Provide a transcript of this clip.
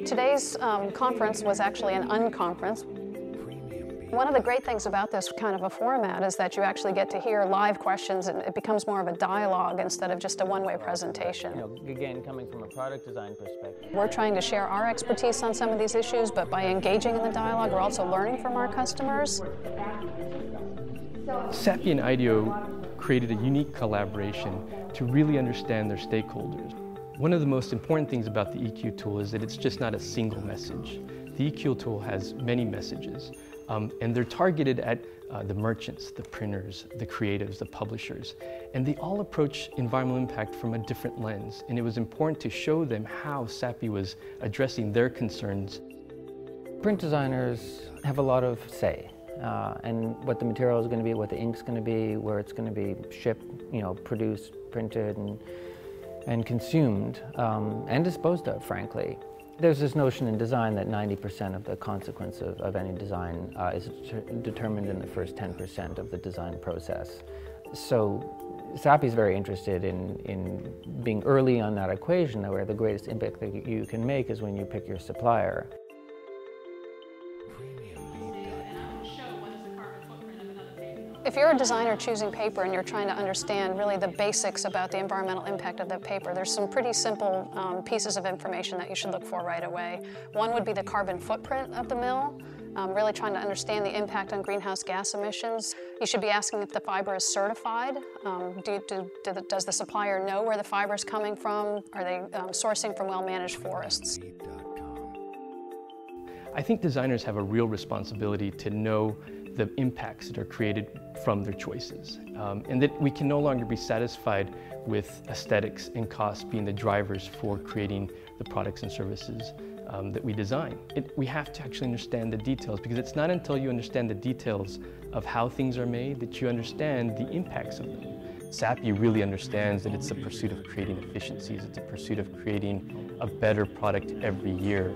Today's conference was actually an unconference. One of the great things about this kind of a format is that you actually get to hear live questions, and it becomes more of a dialogue instead of just a one-way presentation. Again, coming from a product design perspective. We're trying to share our expertise on some of these issues, but by engaging in the dialogue, we're also learning from our customers. Sappi and IDEO created a unique collaboration to really understand their stakeholders. One of the most important things about the EQ tool is that it's just not a single message. The EQ tool has many messages, and they're targeted at the merchants, the printers, the creatives, the publishers, and they all approach environmental impact from a different lens, and it was important to show them how Sappi was addressing their concerns. Print designers have a lot of say, and what the material is going to be, what the ink's going to be, where it's going to be shipped, produced, printed, and consumed, and disposed of, frankly. There's this notion in design that 90% of the consequence of any design is determined in the first 10% of the design process. So Sappi is very interested in being early on that equation, where the greatest impact that you can make is when you pick your supplier. If you're a designer choosing paper and you're trying to understand really the basics about the environmental impact of the paper, there's some pretty simple pieces of information that you should look for right away. One would be the carbon footprint of the mill, really trying to understand the impact on greenhouse gas emissions. You should be asking if the fiber is certified. Does the supplier know where the fiber is coming from? Are they sourcing from well-managed forests? I think designers have a real responsibility to know the impacts that are created from their choices, and that we can no longer be satisfied with aesthetics and cost being the drivers for creating the products and services that we design. We have to actually understand the details, because it's not until you understand the details of how things are made that you understand the impacts of them. Sappi really understands that it's a pursuit of creating efficiencies, it's a pursuit of creating a better product every year.